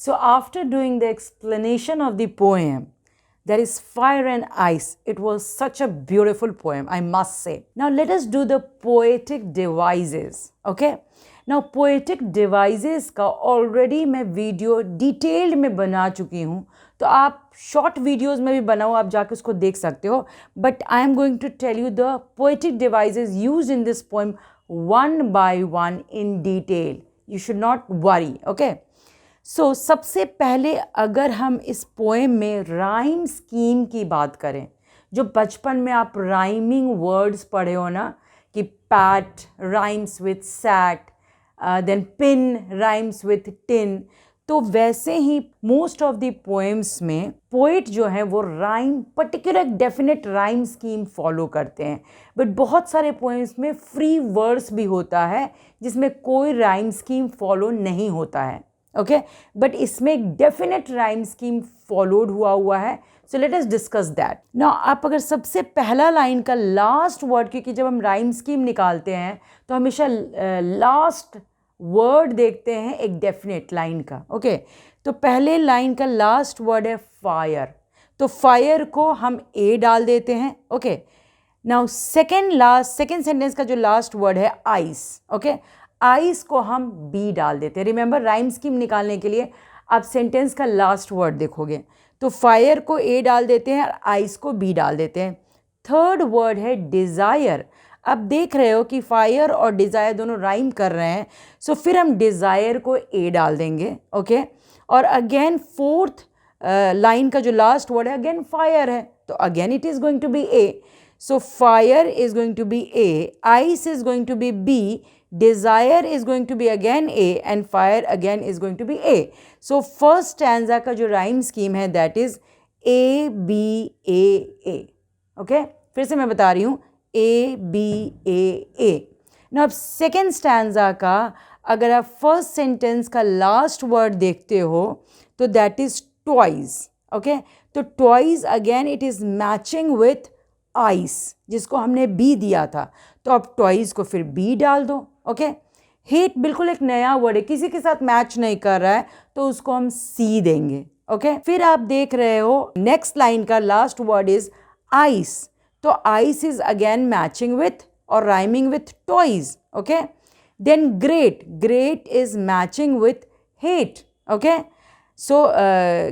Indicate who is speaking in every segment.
Speaker 1: So after doing the explanation of the poem, there is fire and ice. It was such a beautiful poem, I must say. Now let us do the poetic devices. Okay. Now poetic devices का already मैं video detailed में बना चुकी हूँ, तो आप short videos में भी बनाओ, आप जाके उसको देख सकते हो. But I am going to tell you the poetic devices used in this poem one by one in detail. You should not worry. Okay. So सबसे पहले अगर हम इस पोएम में राइम स्कीम की बात करें, जो बचपन में आप राइमिंग वर्ड्स पढ़े हो ना, कि pat rhymes with sat, then pin rhymes with tin, तो वैसे ही मोस्ट ऑफ द पोएम्स में पोइट जो है वो rhyme particular definite rhyme scheme follow करते हैं. बट बहुत सारे पोएम्स में फ्री वर्स भी होता है जिसमें कोई राइम स्कीम फॉलो नहीं होता है. ओके. बट इसमें एक डेफिनेट राइम स्कीम फॉलोड हुआ है. So let us discuss that. Now आप अगर सबसे पहला लाइन का लास्ट वर्ड, क्योंकि जब हम राइम स्कीम निकालते हैं तो हमेशा लास्ट वर्ड देखते हैं एक डेफिनेट लाइन का. ओके. तो पहले लाइन का लास्ट वर्ड है फायर, तो फायर को हम ए डाल देते हैं. ओके. नाउ सेकेंड सेंटेंस का जो लास्ट वर्ड है आइस. ओके. आइस को हम बी डाल देते हैं. रिमेंबर राइम स्कीम निकालने के लिए आप सेंटेंस का लास्ट वर्ड देखोगे, तो फायर को ए डाल देते हैं और आइस को बी डाल देते हैं. थर्ड वर्ड है डिज़ायर. अब देख रहे हो कि फायर और डिज़ायर दोनों राइम कर रहे हैं, सो फिर हम डिज़ायर को ए डाल देंगे. ओके. और अगेन फोर्थ लाइन का जो लास्ट वर्ड है अगेन फायर है, तो again it is going to be A. So fire is going to be A, ice is going to be B, desire is going to be again A, and fire again is going to be A. So first stanza का जो rhyme scheme है that is A B A A. Okay? फिर से मैं बता रही हूँ A B A A. Now अब second stanza का अगर आप first sentence का last word देखते हो तो that is toys. Okay? तो toys again it is matching with ice, जिसको हमने B दिया था, तो आप टॉयज को फिर बी डाल दो. ओके. हेट बिल्कुल एक नया वर्ड है, किसी के साथ मैच नहीं कर रहा है, तो उसको हम सी देंगे. ओके. फिर आप देख रहे हो नेक्स्ट लाइन का लास्ट वर्ड इज आइस, तो ice is again matching with और rhyming with toys. Okay. Then great, great is matching with hate. Okay. So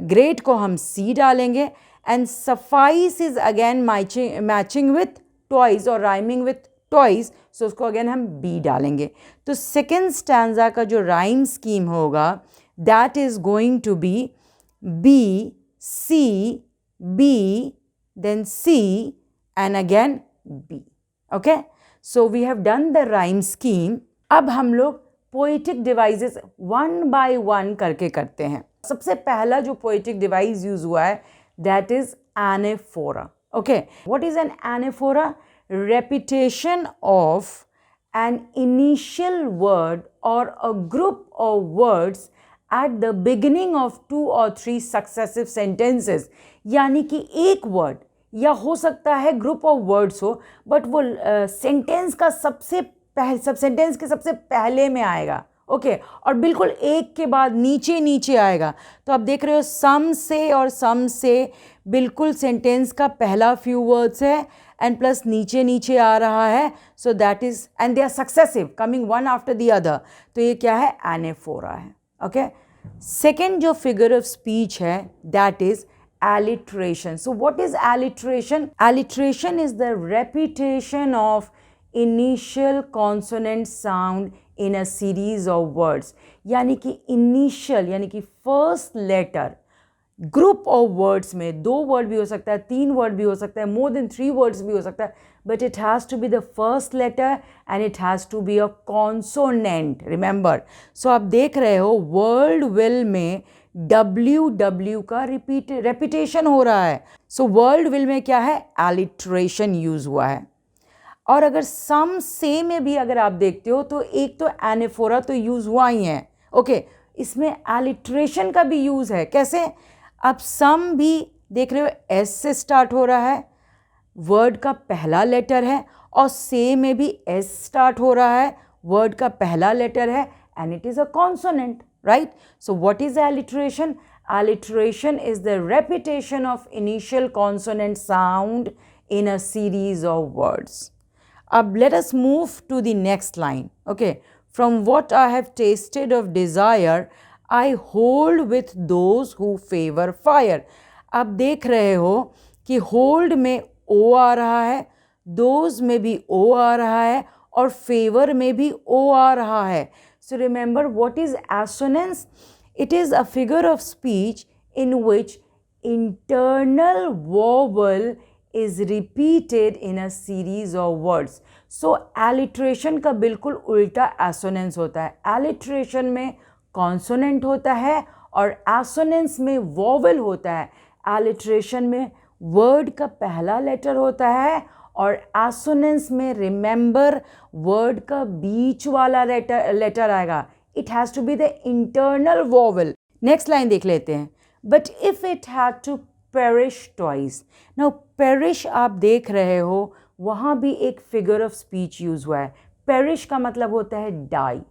Speaker 1: great को हम सी डालेंगे. And suffice is again matching with toys और rhyming with toys, so उसको अगेन हम B डालेंगे. तो सेकेंड स्टैंजा का जो राइम स्कीम होगा that is going to be B C B then C and again B. Okay. So we have done the rhyme scheme. अब हम लोग poetic devices one by one करके करते हैं. सबसे पहला जो पोएटिक डिवाइस यूज हुआ है that is anaphora. Okay. What is an anaphora? Repetition of an initial word or a group of words at the beginning of 2 or 3 successive sentences. यानी कि एक वर्ड या हो सकता है ग्रुप ऑफ वर्ड्स हो, बट वो सेंटेंस का सब सेंटेंस के सबसे पहले में आएगा. ओके. और बिल्कुल एक के बाद नीचे नीचे आएगा. तो आप देख रहे हो सम से और सम से बिल्कुल सेंटेंस का पहला फ्यू वर्ड्स है एंड प्लस नीचे नीचे आ रहा है. So that is and they are successive coming one after the other. तो ये क्या है? एनेफोरा है. ओके. सेकेंड जो फिगर ऑफ स्पीच है that is alliteration. So what is alliteration? Alliteration is the repetition of initial consonant sound in a series of words. यानी कि initial यानी कि first letter group of words में 2 word भी हो सकता है, 3 वर्ड भी हो सकता है, मोर देन 3 वर्ड्स भी हो सकता है, but it has to be the first letter and it has to be a consonant. Remember. So आप देख रहे हो वर्ल्ड विल में WW का रेपिटेशन हो रहा है. सो वर्ल्ड विल में क्या है? एलिट्रेशन यूज हुआ है. और अगर सम से में भी अगर आप देखते हो तो एक तो एनेफोरा तो यूज हुआ ही है. ओके. इसमें एलिट्रेशन का भी यूज है. कैसे? अब सम भी देख रहे हो एस से स्टार्ट हो रहा है, वर्ड का पहला लेटर है, और से में भी एस स्टार्ट हो रहा है, वर्ड का पहला लेटर है, and it is a consonant. right? So what is alliteration? Alliteration is the repetition of initial consonant sound in a series of words. Let us move to the next line. Okay, from what I have tasted of desire, I hold with those who favor fire. आप देख रहे हो कि hold में ओ आ रहा है, those में भी ओ आ रहा है और favor में भी ओ आ रहा है. So remember, what is assonance? It is a figure of speech in which internal vowel is repeated in a series of words. So alliteration का बिल्कुल उल्टा assonance होता है. Alliteration में consonant होता है और assonance में vowel होता है. Alliteration में word का पहला letter होता है और assonance में remember word का बीच वाला letter आएगा. It has to be the internal vowel. Next line देख लेते हैं. But if it had to perish twice. Now perish आप देख रहे हो वहाँ भी एक figure of speech use हुआ है. perish का मतलब होता है die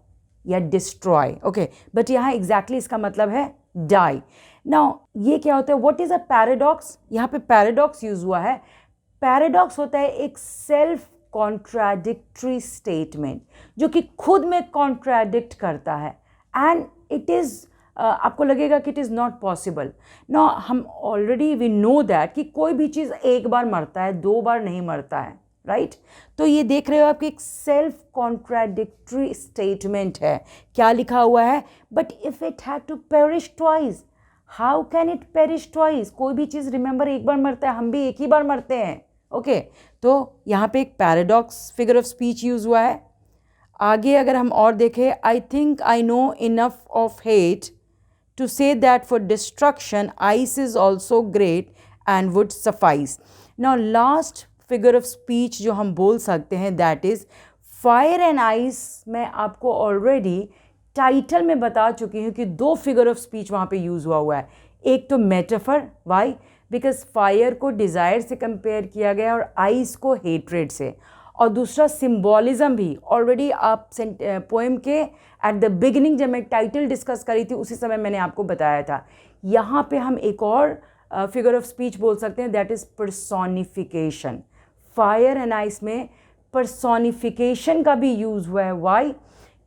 Speaker 1: या destroy. Okay, but यहाँ exactly इसका मतलब है die. Now ये क्या होता है? What is a paradox? यहाँ पे paradox use हुआ है. Paradox होता है एक self contradictory statement जो कि खुद में contradict करता है and it is आपको लगेगा कि इट इज़ नॉट पॉसिबल. ना हम ऑलरेडी वी नो दैट कि कोई भी चीज़ एक बार मरता है, दो बार नहीं मरता है, राइट? तो ये देख रहे हो आपकी एक सेल्फ कॉन्ट्राडिक्टरी स्टेटमेंट है. क्या लिखा हुआ है? But if it had to perish twice, how can it perish twice? कोई भी चीज़ रिमेंबर एक बार मरता है, हम भी एक ही बार मरते हैं. ओके, तो यहाँ पे एक paradox figure of speech use हुआ है. आगे अगर हम और देखें, I think I know enough of hate to say that for destruction ice is also great and would suffice. Now last figure of speech जो हम बोल सकते हैं that is fire and ice. मैं आपको already title में बता चुकी हूँ कि दो figure of speech वहाँ पे use हुआ है. एक तो metaphor, why? Because fire को desire से compare किया गया और ice को hatred से. और दूसरा सिम्बॉलिज्म भी ऑलरेडी आप पोएम के एट द बिगिनिंग जब मैं टाइटल डिस्कस करी थी उसी समय मैंने आपको बताया था. यहाँ पे हम एक और फिगर ऑफ स्पीच बोल सकते हैं that is personification. Fire and ice में पर्सोनिफिकेशन का भी यूज़ हुआ है. वाई?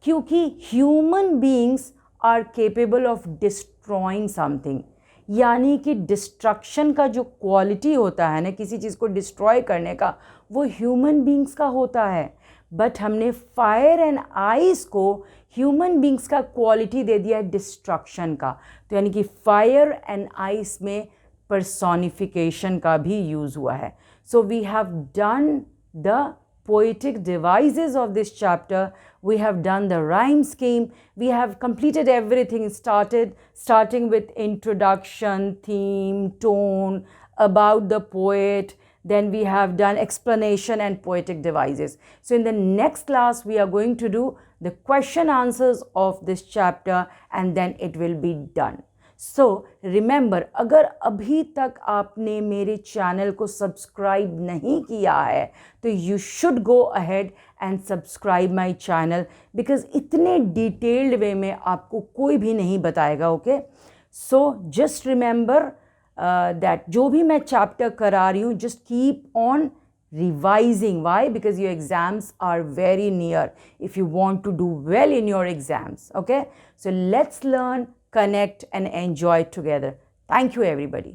Speaker 1: क्योंकि human beings are capable of destroying something. यानी कि डिस्ट्रक्शन का जो क्वालिटी होता है ना किसी चीज़ को डिस्ट्रॉय करने का, वो ह्यूमन बीइंग्स का होता है. बट हमने फायर एंड आइस को ह्यूमन बीइंग्स का क्वालिटी दे दिया है डिस्ट्रक्शन का. तो यानी कि फायर एंड आइस में पर्सोनिफिकेशन का भी यूज़ हुआ है. So we have done the poetic devices of this chapter. We have done the rhyme scheme. We have completed everything, starting with introduction, theme, tone, about the poet. Then we have done explanation and poetic devices. So in the next class, we are going to do the question answers of this chapter and then it will be done. So remember, अगर अभी तक आपने मेरे channel को subscribe नहीं किया है तो you should go ahead and subscribe my channel, because इतने डिटेल्ड वे में आपको कोई भी नहीं बताएगा. Okay, so just remember that जो भी मैं चैप्टर करा रही हूँ, just keep on revising. Why? Because your exams are very near if you want to do well in your exams. Okay, so let's learn, connect and enjoy together. Thank you everybody.